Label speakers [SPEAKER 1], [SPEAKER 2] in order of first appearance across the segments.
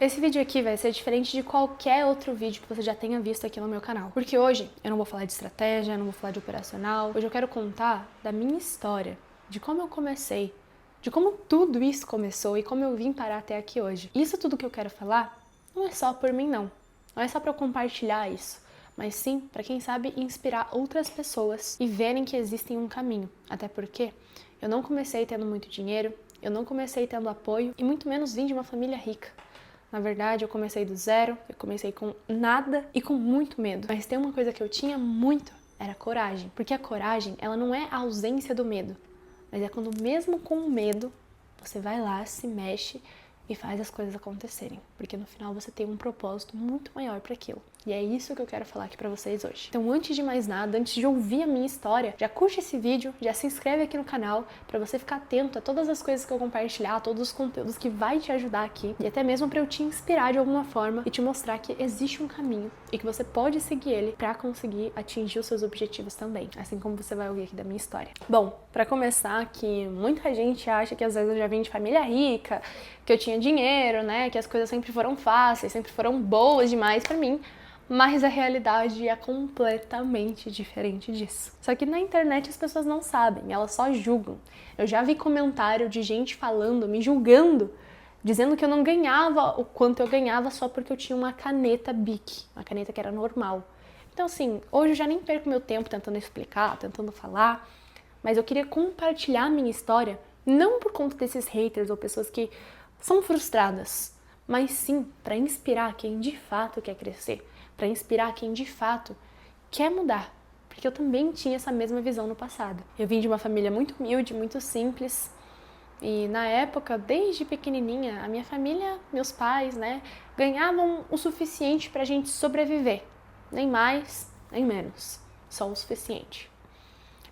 [SPEAKER 1] Esse vídeo aqui vai ser diferente de qualquer outro vídeo que você já tenha visto aqui no meu canal. Porque hoje eu não vou falar de estratégia, eu não vou falar de operacional. Hoje eu quero contar da minha história, de como eu comecei, de como tudo isso começou e como eu vim parar até aqui hoje. Isso tudo que eu quero falar não é só por mim, não. Não é só para eu compartilhar isso, mas sim para quem sabe inspirar outras pessoas e verem que existe um caminho. Até porque eu não comecei tendo muito dinheiro, eu não comecei tendo apoio e muito menos vim de uma família rica. Na verdade, eu comecei do zero, eu comecei com nada e com muito medo. Mas tem uma coisa que eu tinha muito, era coragem. Porque a coragem, ela não é a ausência do medo, mas é quando mesmo com o medo, você vai lá, se mexe e faz as coisas acontecerem. Porque no final você tem um propósito muito maior para aquilo. E é isso que eu quero falar aqui pra vocês hoje. Então, antes de mais nada, antes de ouvir a minha história, já curte esse vídeo, já se inscreve aqui no canal pra você ficar atento a todas as coisas que eu compartilhar, a todos os conteúdos que vai te ajudar aqui e até mesmo pra eu te inspirar de alguma forma e te mostrar que existe um caminho e que você pode seguir ele pra conseguir atingir os seus objetivos também, assim como você vai ouvir aqui da minha história. Bom, pra começar, que muita gente acha que às vezes eu já vim de família rica, que eu tinha dinheiro, né, que as coisas sempre foram fáceis, sempre foram boas demais pra mim. Mas a realidade é completamente diferente disso. Só que na internet as pessoas não sabem, elas só julgam. Eu já vi comentário de gente falando, me julgando, dizendo que eu não ganhava o quanto eu ganhava só porque eu tinha uma caneta Bic, uma caneta que era normal. Então assim, hoje eu já nem perco meu tempo tentando explicar, tentando falar, mas eu queria compartilhar a minha história, não por conta desses haters ou pessoas que são frustradas, mas sim para inspirar quem de fato quer crescer, para inspirar quem de fato quer mudar, porque eu também tinha essa mesma visão no passado. Eu vim de uma família muito humilde, muito simples, e na época, desde pequenininha, a minha família, meus pais, né, ganhavam o suficiente pra gente sobreviver, nem mais, nem menos, só o suficiente.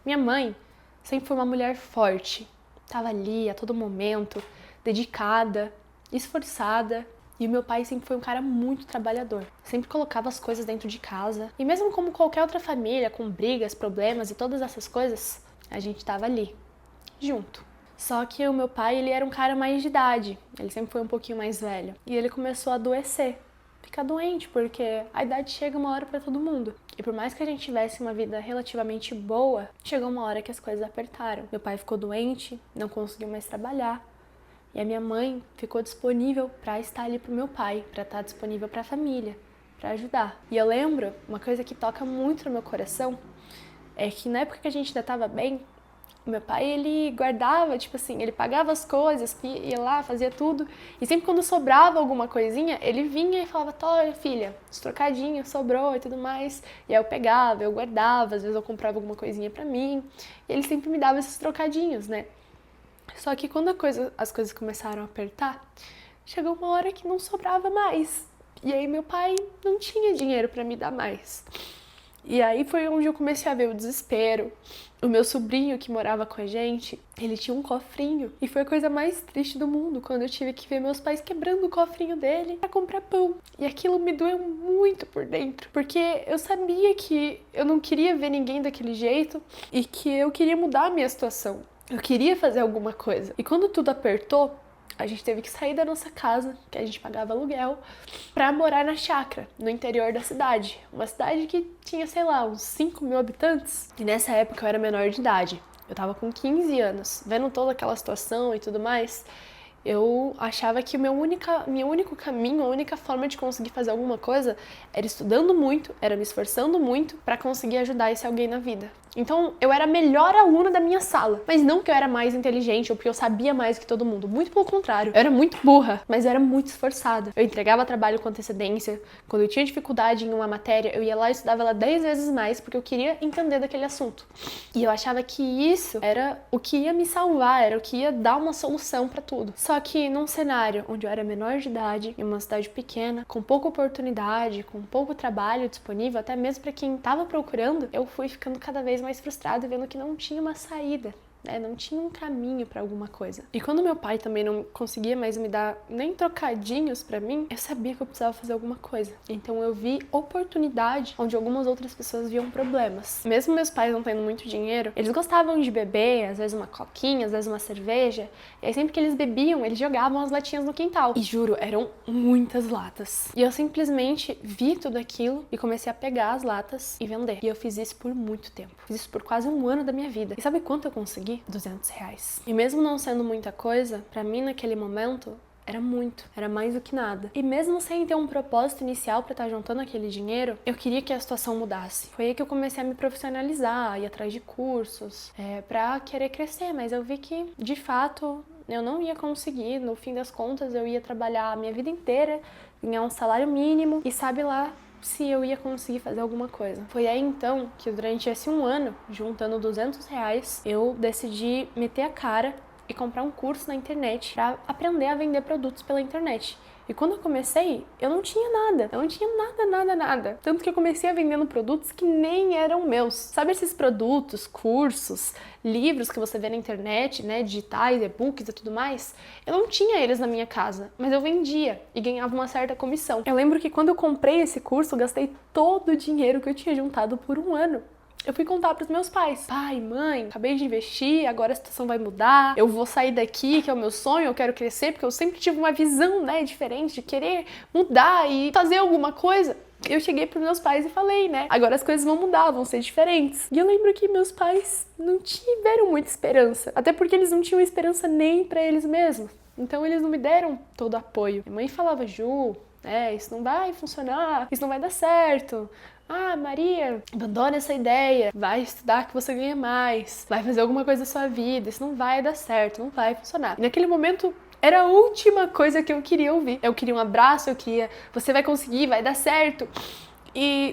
[SPEAKER 1] Minha mãe sempre foi uma mulher forte, estava ali a todo momento, dedicada, esforçada. E o meu pai sempre foi um cara muito trabalhador. Sempre colocava as coisas dentro de casa. E mesmo como qualquer outra família, com brigas, problemas e todas essas coisas, a gente tava ali, junto. Só que o meu pai, ele era um cara mais de idade. Ele sempre foi um pouquinho mais velho. E ele começou a adoecer. Ficar doente, porque a idade chega uma hora pra todo mundo. E por mais que a gente tivesse uma vida relativamente boa, chegou uma hora que as coisas apertaram. Meu pai ficou doente, não conseguiu mais trabalhar. E a minha mãe ficou disponível para estar ali pro meu pai, para estar disponível para a família, para ajudar. E eu lembro, uma coisa que toca muito no meu coração, é que na época que a gente ainda estava bem, o meu pai, ele guardava, tipo assim, ele pagava as coisas, ia lá, fazia tudo, e sempre quando sobrava alguma coisinha, ele vinha e falava, olha filha, os trocadinhos sobrou e tudo mais, e aí eu pegava, eu guardava, às vezes eu comprava alguma coisinha pra mim, e ele sempre me dava esses trocadinhos, né? Só que quando as coisas começaram a apertar, chegou uma hora que não sobrava mais. E aí meu pai não tinha dinheiro para me dar mais. E aí foi onde eu comecei a ver o desespero. O meu sobrinho que morava com a gente, ele tinha um cofrinho. E foi a coisa mais triste do mundo, quando eu tive que ver meus pais quebrando o cofrinho dele para comprar pão. E aquilo me doeu muito por dentro, porque eu sabia que eu não queria ver ninguém daquele jeito e que eu queria mudar a minha situação. Eu queria fazer alguma coisa. E quando tudo apertou, a gente teve que sair da nossa casa, que a gente pagava aluguel, pra morar na chácara, no interior da cidade. Uma cidade que tinha, sei lá, uns 5 mil habitantes. E nessa época eu era menor de idade. Eu tava com 15 anos. Vendo toda aquela situação e tudo mais, eu achava que o meu único caminho, a única forma de conseguir fazer alguma coisa era estudando muito, era me esforçando muito pra conseguir ajudar esse alguém na vida. Então, eu era a melhor aluna da minha sala, mas não que eu era mais inteligente ou porque eu sabia mais que todo mundo, muito pelo contrário. Eu era muito burra, mas eu era muito esforçada. Eu entregava trabalho com antecedência, quando eu tinha dificuldade em uma matéria, eu ia lá e estudava ela 10 vezes mais porque eu queria entender daquele assunto. E eu achava que isso era o que ia me salvar, era o que ia dar uma solução pra tudo. Só que num cenário onde eu era menor de idade, em uma cidade pequena, com pouca oportunidade, com pouco trabalho disponível, até mesmo pra quem tava procurando, eu fui ficando cada vez mais frustrada, vendo que não tinha uma saída, né? Não tinha um caminho pra alguma coisa. E quando meu pai também não conseguia mais me dar nem trocadinhos pra mim, eu sabia que eu precisava fazer alguma coisa. Então eu vi oportunidade onde algumas outras pessoas viam problemas. Mesmo meus pais não tendo muito dinheiro, eles gostavam de beber, às vezes uma coquinha, às vezes uma cerveja. E aí sempre que eles bebiam, eles jogavam as latinhas no quintal. E juro, eram muitas latas. E eu simplesmente vi tudo aquilo e comecei a pegar as latas e vender. E eu fiz isso por muito tempo. Fiz isso por quase um ano da minha vida. E sabe quanto eu consegui? R$200. E mesmo não sendo muita coisa, pra mim naquele momento, era muito, era mais do que nada. E mesmo sem ter um propósito inicial pra estar juntando aquele dinheiro, eu queria que a situação mudasse. Foi aí que eu comecei a me profissionalizar, ir atrás de cursos, pra querer crescer, mas eu vi que, de fato, eu não ia conseguir. No fim das contas, eu ia trabalhar a minha vida inteira, ganhar um salário mínimo e sabe lá se eu ia conseguir fazer alguma coisa. Foi aí então que durante esse um ano, juntando R$200, eu decidi meter a cara e comprar um curso na internet pra aprender a vender produtos pela internet. E quando eu comecei, eu não tinha nada. Eu não tinha nada. Tanto que eu comecei a vendendo produtos que nem eram meus. Sabe esses produtos, cursos, livros que você vê na internet, né, digitais, e-books e tudo mais? Eu não tinha eles na minha casa, mas eu vendia e ganhava uma certa comissão. Eu lembro que quando eu comprei esse curso, eu gastei todo o dinheiro que eu tinha juntado por um ano. Eu fui contar pros meus pais. Pai, mãe, acabei de investir, agora a situação vai mudar, eu vou sair daqui, que é o meu sonho, eu quero crescer, porque eu sempre tive uma visão, né, diferente, de querer mudar e fazer alguma coisa. Eu cheguei pros meus pais e falei, né, agora as coisas vão mudar, vão ser diferentes. E eu lembro que meus pais não tiveram muita esperança, até porque eles não tinham esperança nem pra eles mesmos. Então eles não me deram todo o apoio. Minha mãe falava, Ju, isso não vai funcionar, isso não vai dar certo. Ah, Maria, abandona essa ideia, vai estudar que você ganha mais, vai fazer alguma coisa da sua vida, isso não vai dar certo, não vai funcionar. E naquele momento, era a última coisa que eu queria ouvir. Eu queria um abraço, eu queria, você vai conseguir, vai dar certo.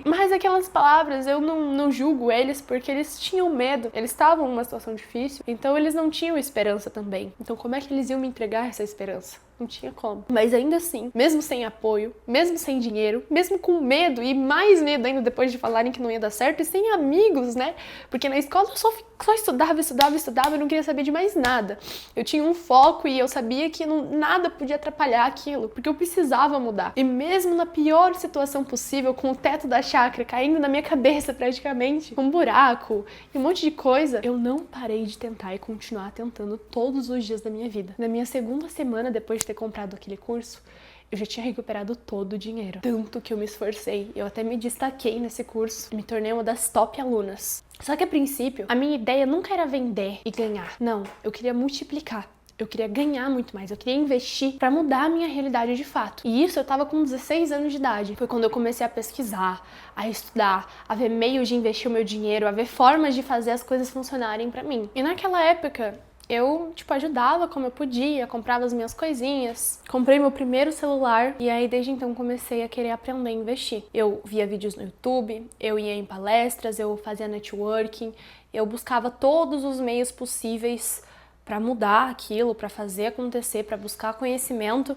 [SPEAKER 1] Mas aquelas palavras, eu não julgo eles porque eles tinham medo, eles estavam numa situação difícil, então eles não tinham esperança também. Então como é que eles iam me entregar essa esperança? Não tinha como. Mas ainda assim, mesmo sem apoio, mesmo sem dinheiro, mesmo com medo e mais medo ainda depois de falarem que não ia dar certo e sem amigos, né? Porque na escola eu só estudava, eu não queria saber de mais nada. Eu tinha um foco e eu sabia que nada podia atrapalhar aquilo, porque eu precisava mudar. E mesmo na pior situação possível, com o teto da chácara caindo na minha cabeça praticamente, com um buraco e um monte de coisa, eu não parei de tentar e continuar tentando todos os dias da minha vida. Na minha segunda semana depois de ter comprado aquele curso, eu já tinha recuperado todo o dinheiro. Tanto que eu me esforcei, eu até me destaquei nesse curso e me tornei uma das top alunas. Só que a princípio, a minha ideia nunca era vender e ganhar. Não, eu queria multiplicar. Eu queria ganhar muito mais, eu queria investir pra mudar a minha realidade de fato. E isso eu tava com 16 anos de idade. Foi quando eu comecei a pesquisar, a estudar, a ver meios de investir o meu dinheiro, a ver formas de fazer as coisas funcionarem pra mim. E naquela época, eu, ajudava como eu podia, comprava as minhas coisinhas, comprei meu primeiro celular e aí desde então comecei a querer aprender a investir. Eu via vídeos no YouTube, eu ia em palestras, eu fazia networking, eu buscava todos os meios possíveis para mudar aquilo, para fazer acontecer, para buscar conhecimento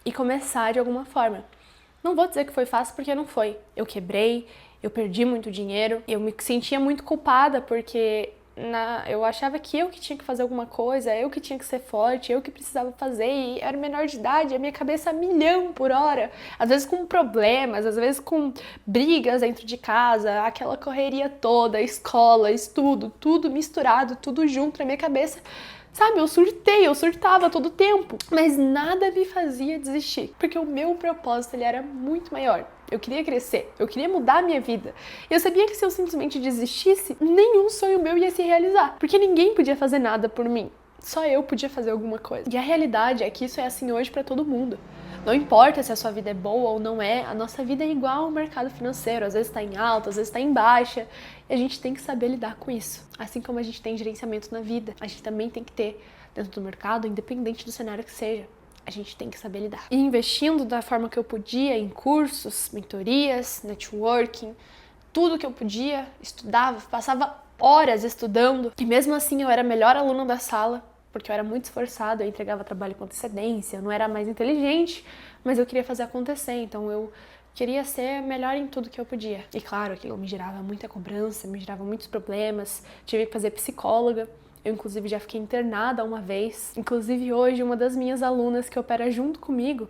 [SPEAKER 1] e começar de alguma forma. Não vou dizer que foi fácil porque não foi. Eu quebrei, eu perdi muito dinheiro, eu me sentia muito culpada porque eu achava que eu que tinha que fazer alguma coisa, eu que tinha que ser forte, eu que precisava fazer, e era menor de idade, a minha cabeça a milhão por hora, às vezes com problemas, às vezes com brigas dentro de casa, aquela correria toda, escola, estudo, tudo misturado, tudo junto na minha cabeça. Sabe, eu surtava todo o tempo, mas nada me fazia desistir, porque o meu propósito ele era muito maior. Eu queria crescer, eu queria mudar a minha vida. Eu sabia que se eu simplesmente desistisse, nenhum sonho meu ia se realizar, porque ninguém podia fazer nada por mim. Só eu podia fazer alguma coisa. E a realidade é que isso é assim hoje pra todo mundo. Não importa se a sua vida é boa ou não é, a nossa vida é igual ao mercado financeiro. Às vezes está em alta, às vezes está em baixa. E a gente tem que saber lidar com isso. Assim como a gente tem gerenciamento na vida, a gente também tem que ter dentro do mercado, independente do cenário que seja. A gente tem que saber lidar. E investindo da forma que eu podia em cursos, mentorias, networking, tudo que eu podia, estudava, passava horas estudando. E mesmo assim eu era a melhor aluna da sala, porque eu era muito esforçada, eu entregava trabalho com antecedência, eu não era mais inteligente, mas eu queria fazer acontecer, então eu queria ser melhor em tudo que eu podia. E claro, aquilo me gerava muita cobrança, me gerava muitos problemas, tive que fazer psicóloga. Eu, inclusive, já fiquei internada uma vez. Inclusive, hoje, uma das minhas alunas que opera junto comigo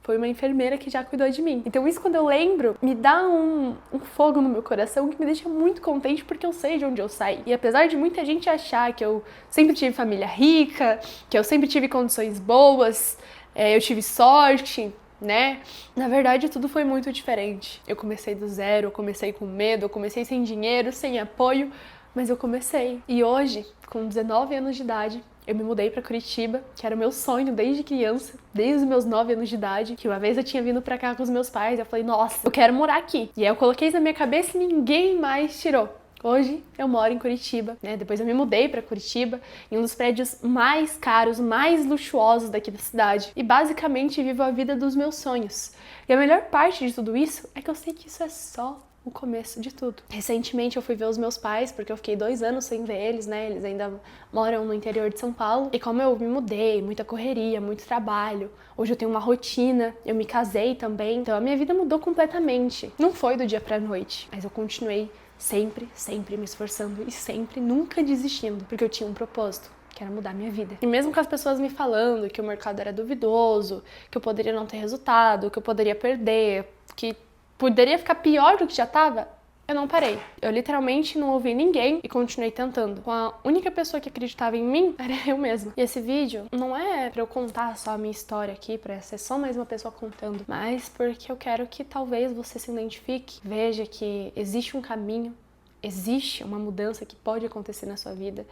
[SPEAKER 1] foi uma enfermeira que já cuidou de mim. Então isso, quando eu lembro, me dá um fogo no meu coração que me deixa muito contente porque eu sei de onde eu saí. E apesar de muita gente achar que eu sempre tive família rica, que eu sempre tive condições boas, eu tive sorte, né? Na verdade, tudo foi muito diferente. Eu comecei do zero, eu comecei com medo, eu comecei sem dinheiro, sem apoio, mas eu comecei. E hoje, com 19 anos de idade, eu me mudei pra Curitiba, que era o meu sonho desde criança, desde os meus 9 anos de idade, que uma vez eu tinha vindo pra cá com os meus pais, eu falei, nossa, eu quero morar aqui. E aí eu coloquei isso na minha cabeça e ninguém mais tirou. Hoje eu moro em Curitiba, né? Depois eu me mudei pra Curitiba, em um dos prédios mais caros, mais luxuosos daqui da cidade. E basicamente vivo a vida dos meus sonhos. E a melhor parte de tudo isso é que eu sei que isso é só o começo de tudo. Recentemente eu fui ver os meus pais, porque eu fiquei 2 anos sem ver eles, né? Eles ainda moram no interior de São Paulo. E como eu me mudei, muita correria, muito trabalho, hoje eu tenho uma rotina, eu me casei também, então a minha vida mudou completamente. Não foi do dia pra noite, mas eu continuei sempre me esforçando e sempre, nunca desistindo, porque eu tinha um propósito, que era mudar minha vida. E mesmo com as pessoas me falando que o mercado era duvidoso, que eu poderia não ter resultado, que eu poderia perder, que poderia ficar pior do que já tava, eu não parei. Eu literalmente não ouvi ninguém e continuei tentando. Com a única pessoa que acreditava em mim, era eu mesma. E esse vídeo não é pra eu contar só a minha história aqui, pra ser só mais uma pessoa contando, mas porque eu quero que talvez você se identifique, veja que existe um caminho, existe uma mudança que pode acontecer na sua vida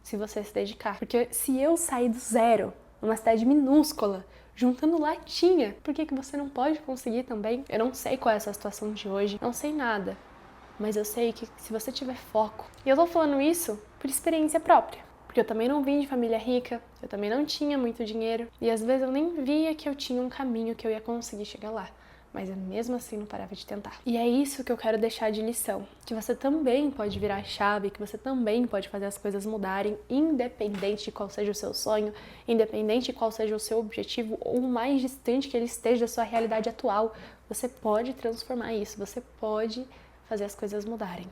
[SPEAKER 1] se você se dedicar. Porque se eu sair do zero, numa cidade minúscula, juntando latinha, por que você não pode conseguir também? Eu não sei qual é essa situação de hoje, não sei nada. Mas eu sei que se você tiver foco... E eu tô falando isso por experiência própria. Porque eu também não vim de família rica, eu também não tinha muito dinheiro. E às vezes eu nem via que eu tinha um caminho que eu ia conseguir chegar lá. Mas eu mesmo assim não parava de tentar. E é isso que eu quero deixar de lição. Que você também pode virar a chave, que você também pode fazer as coisas mudarem, independente de qual seja o seu sonho, independente de qual seja o seu objetivo, ou o mais distante que ele esteja da sua realidade atual. Você pode transformar isso, você pode fazer as coisas mudarem.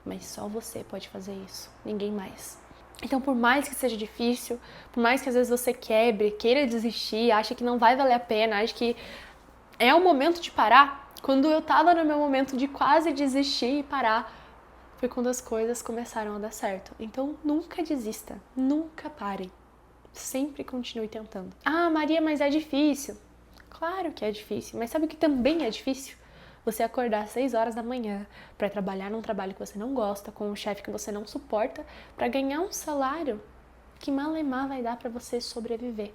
[SPEAKER 1] Mas só você pode fazer isso, ninguém mais. Então, por mais que seja difícil, por mais que às vezes você quebre, queira desistir, ache que não vai valer a pena, ache que é o momento de parar, quando eu tava no meu momento de quase desistir e parar, foi quando as coisas começaram a dar certo. Então, nunca desista, nunca pare. Sempre continue tentando. Ah, Maria, mas é difícil. Claro que é difícil, mas sabe o que também é difícil? Você acordar às 6 horas da manhã para trabalhar num trabalho que você não gosta, com um chefe que você não suporta, para ganhar um salário que malemar vai dar para você sobreviver.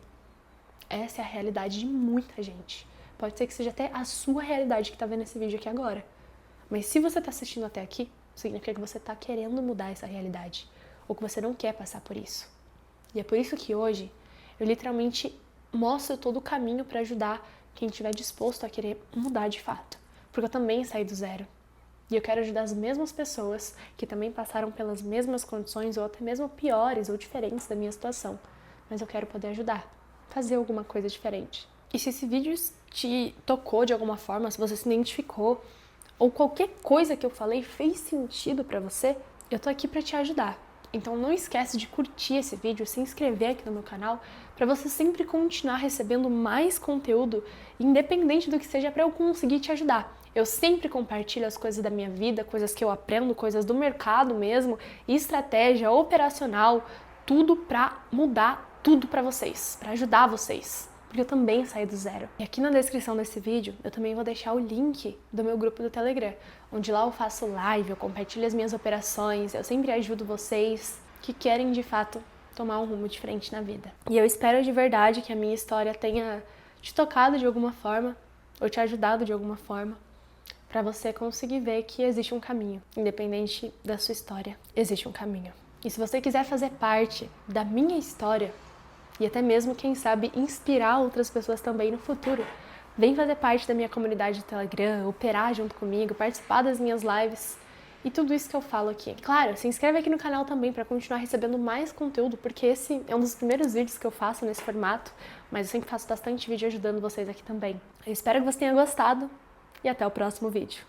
[SPEAKER 1] Essa é a realidade de muita gente. Pode ser que seja até a sua realidade que tá vendo esse vídeo aqui agora. Mas se você tá assistindo até aqui, significa que você tá querendo mudar essa realidade. Ou que você não quer passar por isso. E é por isso que hoje eu literalmente mostro todo o caminho para ajudar quem estiver disposto a querer mudar de fato. Porque eu também saí do zero. E eu quero ajudar as mesmas pessoas que também passaram pelas mesmas condições, ou até mesmo piores ou diferentes da minha situação. Mas eu quero poder ajudar, fazer alguma coisa diferente. E se esse vídeo te tocou de alguma forma, se você se identificou, ou qualquer coisa que eu falei fez sentido pra você, eu tô aqui pra te ajudar. Então não esquece de curtir esse vídeo, se inscrever aqui no meu canal, para você sempre continuar recebendo mais conteúdo, independente do que seja, para eu conseguir te ajudar. Eu sempre compartilho as coisas da minha vida, coisas que eu aprendo, coisas do mercado mesmo, estratégia operacional, tudo para mudar tudo para vocês, para ajudar vocês. Porque eu também saí do zero. E aqui na descrição desse vídeo, eu também vou deixar o link do meu grupo do Telegram, onde lá eu faço live, eu compartilho as minhas operações, eu sempre ajudo vocês que querem, de fato, tomar um rumo diferente na vida. E eu espero de verdade que a minha história tenha te tocado de alguma forma, ou te ajudado de alguma forma, para você conseguir ver que existe um caminho, independente da sua história, existe um caminho. E se você quiser fazer parte da minha história, e até mesmo, quem sabe, inspirar outras pessoas também no futuro, vem fazer parte da minha comunidade do Telegram, operar junto comigo, participar das minhas lives e tudo isso que eu falo aqui. Claro, se inscreve aqui no canal também para continuar recebendo mais conteúdo, porque esse é um dos primeiros vídeos que eu faço nesse formato, mas eu sempre faço bastante vídeo ajudando vocês aqui também. Eu espero que você tenha gostado e até o próximo vídeo.